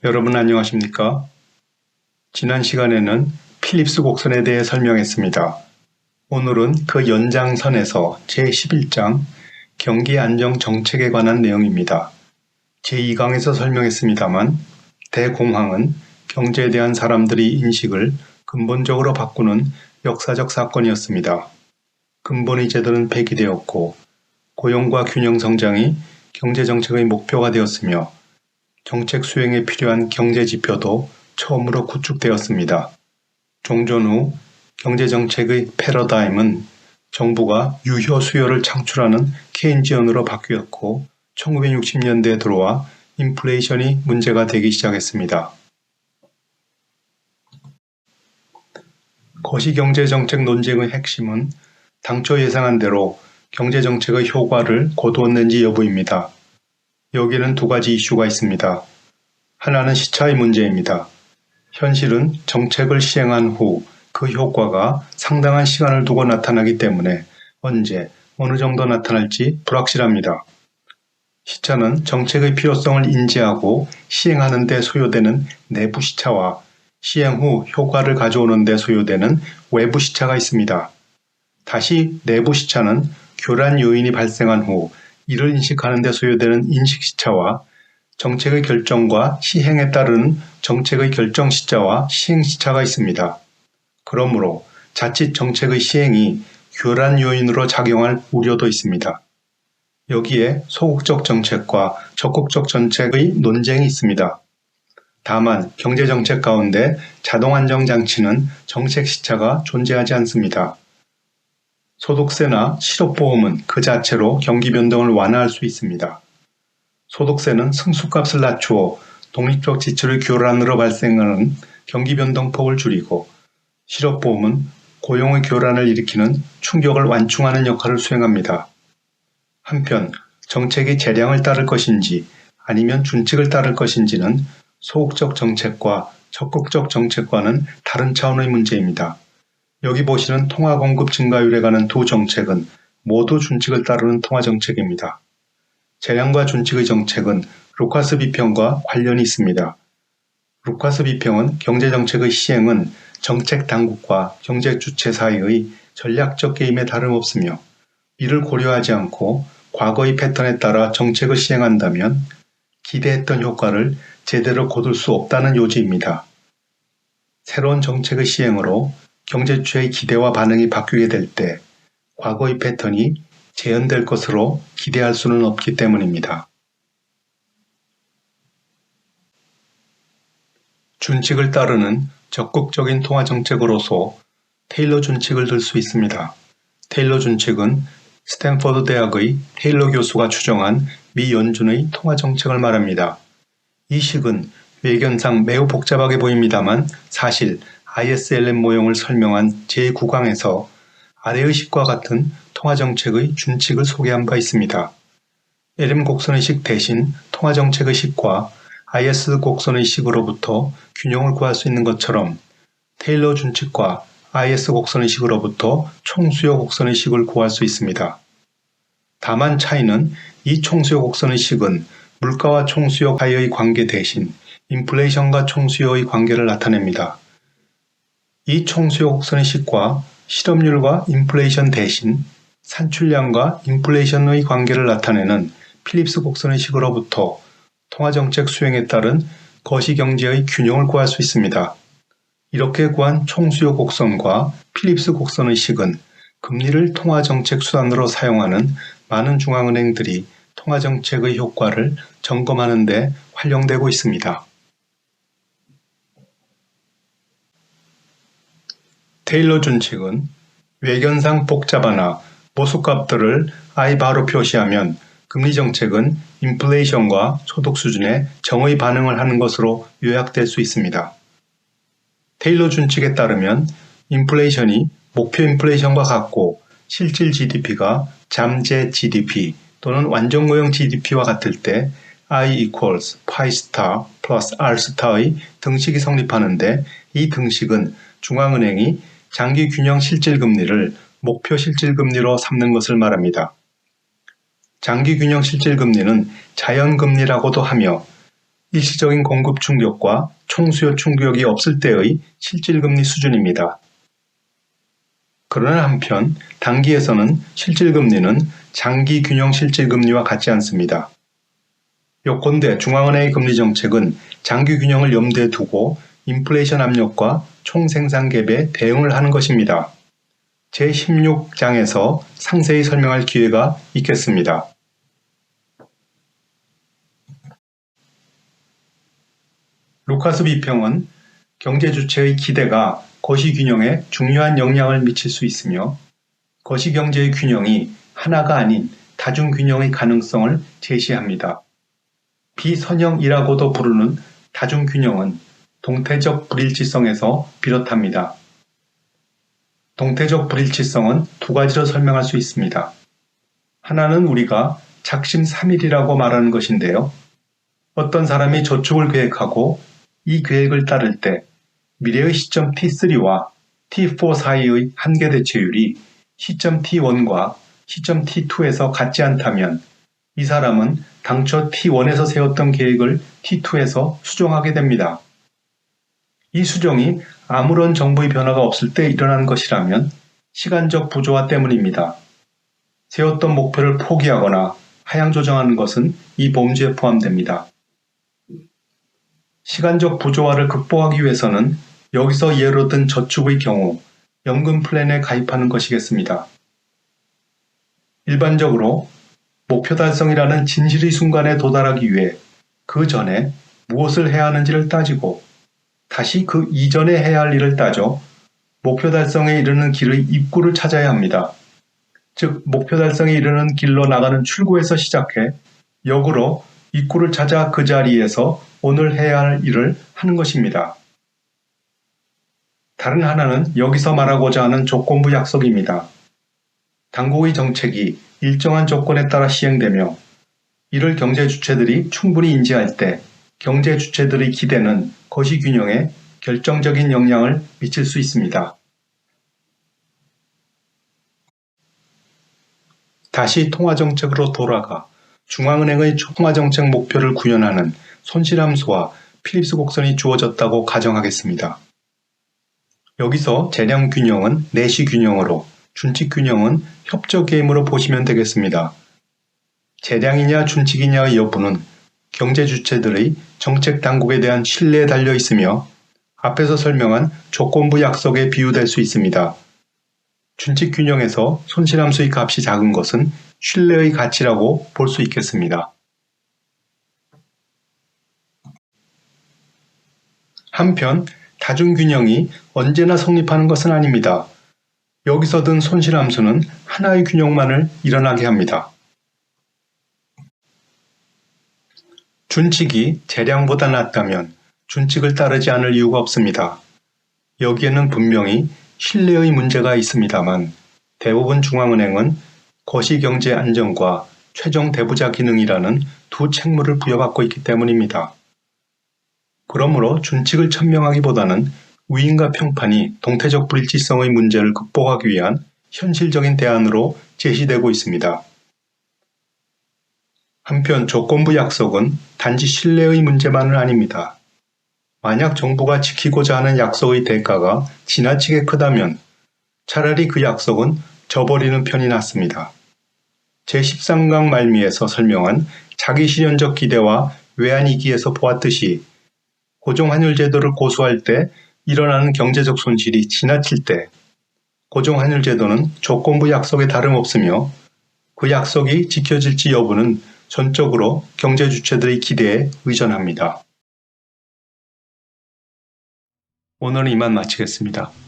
여러분 안녕하십니까? 지난 시간에는 필립스 곡선에 대해 설명했습니다. 오늘은 그 연장선에서 제11장 경기안정정책에 관한 내용입니다. 제2강에서 설명했습니다만 대공황은 경제에 대한 사람들의 인식을 근본적으로 바꾸는 역사적 사건이었습니다. 근본의 제도는 폐기되었고 고용과 균형 성장이 경제정책의 목표가 되었으며 정책 수행에 필요한 경제지표도 처음으로 구축되었습니다. 종전 후 경제정책의 패러다임은 정부가 유효 수요를 창출하는 케인지언으로 바뀌었고 1960년대에 들어와 인플레이션이 문제가 되기 시작했습니다. 거시경제정책 논쟁의 핵심은 당초 예상한 대로 경제정책의 효과를 거두었는지 여부입니다. 여기에는 두 가지 이슈가 있습니다. 하나는 시차의 문제입니다. 현실은 정책을 시행한 후 그 효과가 상당한 시간을 두고 나타나기 때문에 언제, 어느 정도 나타날지 불확실합니다. 시차는 정책의 필요성을 인지하고 시행하는 데 소요되는 내부 시차와 시행 후 효과를 가져오는 데 소요되는 외부 시차가 있습니다. 다시 내부 시차는 교란 요인이 발생한 후 이를 인식하는 데 소요되는 인식 시차와 정책의 결정과 시행에 따르는 정책의 결정 시차와 시행 시차가 있습니다. 그러므로 자칫 정책의 시행이 교란 요인으로 작용할 우려도 있습니다. 여기에 소극적 정책과 적극적 정책의 논쟁이 있습니다. 다만 경제정책 가운데 자동안정장치는 정책 시차가 존재하지 않습니다. 소득세나 실업보험은 그 자체로 경기 변동을 완화할 수 있습니다. 소득세는 승수값을 낮추어 독립적 지출의 교란으로 발생하는 경기 변동폭을 줄이고 실업보험은 고용의 교란을 일으키는 충격을 완충하는 역할을 수행합니다. 한편 정책이 재량을 따를 것인지 아니면 준칙을 따를 것인지는 소극적 정책과 적극적 정책과는 다른 차원의 문제입니다. 여기 보시는 통화공급 증가율에 관한 두 정책은 모두 준칙을 따르는 통화정책입니다. 재량과 준칙의 정책은 루카스 비평과 관련이 있습니다. 루카스 비평은 경제정책의 시행은 정책 당국과 경제 주체 사이의 전략적 게임에 다름없으며 이를 고려하지 않고 과거의 패턴에 따라 정책을 시행한다면 기대했던 효과를 제대로 거둘 수 없다는 요지입니다. 새로운 정책의 시행으로 경제주체의 기대와 반응이 바뀌게 될 때 과거의 패턴이 재현될 것으로 기대할 수는 없기 때문입니다. 준칙을 따르는 적극적인 통화정책으로서 테일러 준칙을 들 수 있습니다. 테일러 준칙은 스탠퍼드 대학의 테일러 교수가 추정한 미 연준의 통화정책을 말합니다. 이 식은 외견상 매우 복잡하게 보입니다만 사실 ISLM 모형을 설명한 제9강에서 아래의 식과 같은 통화정책의 준칙을 소개한 바 있습니다. LM 곡선의 식 대신 통화정책의 식과 IS 곡선의 식으로부터 균형을 구할 수 있는 것처럼 테일러 준칙과 IS 곡선의 식으로부터 총수요 곡선의 식을 구할 수 있습니다. 다만 차이는 이 총수요 곡선의 식은 물가와 총수요 사이의 관계 대신 인플레이션과 총수요의 관계를 나타냅니다. 이 총수요 곡선의 식과 실업률과 인플레이션 대신 산출량과 인플레이션의 관계를 나타내는 필립스 곡선의 식으로부터 통화정책 수행에 따른 거시경제의 균형을 구할 수 있습니다. 이렇게 구한 총수요 곡선과 필립스 곡선의 식은 금리를 통화정책 수단으로 사용하는 많은 중앙은행들이 통화정책의 효과를 점검하는 데 활용되고 있습니다. 테일러 준칙은 외견상 복잡하나 모수값들을 I바로 표시하면 금리정책은 인플레이션과 소득 수준에 정의 반응을 하는 것으로 요약될 수 있습니다. 테일러 준칙에 따르면 인플레이션이 목표 인플레이션과 같고 실질 GDP가 잠재 GDP 또는 완전고용 GDP와 같을 때 I equals pi star plus R star의 등식이 성립하는데 이 등식은 중앙은행이 장기균형 실질금리를 목표 실질금리로 삼는 것을 말합니다. 장기균형 실질금리는 자연금리라고도 하며 일시적인 공급 충격과 총수요 충격이 없을 때의 실질금리 수준입니다. 그러나 한편 단기에서는 실질금리는 장기 균형 실질금리와 같지 않습니다. 요컨대 중앙은행의 금리 정책은 장기 균형을 염두에 두고 인플레이션 압력과 총생산 갭에 대응을 하는 것입니다. 제16장에서 상세히 설명할 기회가 있겠습니다. 루카스 비평은 경제 주체의 기대가 거시균형에 중요한 영향을 미칠 수 있으며 거시경제의 균형이 하나가 아닌 다중균형의 가능성을 제시합니다. 비선형이라고도 부르는 다중균형은 동태적 불일치성에서 비롯합니다. 동태적 불일치성은 두 가지로 설명할 수 있습니다. 하나는 우리가 작심삼일이라고 말하는 것인데요. 어떤 사람이 저축을 계획하고 이 계획을 따를 때 미래의 시점 T3와 T4 사이의 한계 대체율이 시점 T1과 시점 T2에서 같지 않다면 이 사람은 당초 T1에서 세웠던 계획을 T2에서 수정하게 됩니다. 이 수정이 아무런 정보의 변화가 없을 때 일어난 것이라면 시간적 부조화 때문입니다. 세웠던 목표를 포기하거나 하향 조정하는 것은 이 범주에 포함됩니다. 시간적 부조화를 극복하기 위해서는 여기서 예로 든 저축의 경우 연금 플랜에 가입하는 것이겠습니다. 일반적으로 목표 달성이라는 진실의 순간에 도달하기 위해 그 전에 무엇을 해야 하는지를 따지고 다시 그 이전에 해야 할 일을 따져 목표 달성에 이르는 길의 입구를 찾아야 합니다. 즉 목표 달성에 이르는 길로 나가는 출구에서 시작해 역으로 입구를 찾아 그 자리에서 오늘 해야 할 일을 하는 것입니다. 다른 하나는 여기서 말하고자 하는 조건부 약속입니다. 당국의 정책이 일정한 조건에 따라 시행되며 이를 경제 주체들이 충분히 인지할 때 경제 주체들의 기대는 거시균형에 결정적인 영향을 미칠 수 있습니다. 다시 통화정책으로 돌아가 중앙은행의 통화정책 목표를 구현하는 손실함수와 필립스 곡선이 주어졌다고 가정하겠습니다. 여기서 재량균형은 내시균형으로 준칙균형은 협적게임으로 보시면 되겠습니다. 재량이냐 준칙이냐의 여부는 경제 주체들의 정책 당국에 대한 신뢰에 달려 있으며 앞에서 설명한 조건부 약속에 비유될 수 있습니다. 준칙균형에서 손실함수의 값이 작은 것은 신뢰의 가치라고 볼 수 있겠습니다. 한편 다중균형이 언제나 성립하는 것은 아닙니다. 여기서 든 손실함수는 하나의 균형만을 일어나게 합니다. 준칙이 재량보다 낮다면 준칙을 따르지 않을 이유가 없습니다. 여기에는 분명히 신뢰의 문제가 있습니다만 대부분 중앙은행은 거시경제 안정과 최종 대부자 기능이라는 두 책무를 부여받고 있기 때문입니다. 그러므로 준칙을 천명하기보다는 위임과 평판이 동태적 불일치성의 문제를 극복하기 위한 현실적인 대안으로 제시되고 있습니다. 한편 조건부 약속은 단지 신뢰의 문제만은 아닙니다. 만약 정부가 지키고자 하는 약속의 대가가 지나치게 크다면 차라리 그 약속은 저버리는 편이 낫습니다. 제13강 말미에서 설명한 자기실현적 기대와 외환위기에서 보았듯이 고정환율제도를 고수할 때 일어나는 경제적 손실이 지나칠 때 고정환율제도는 조건부 약속에 다름없으며 그 약속이 지켜질지 여부는 전적으로 경제 주체들의 기대에 의존합니다. 오늘은 이만 마치겠습니다.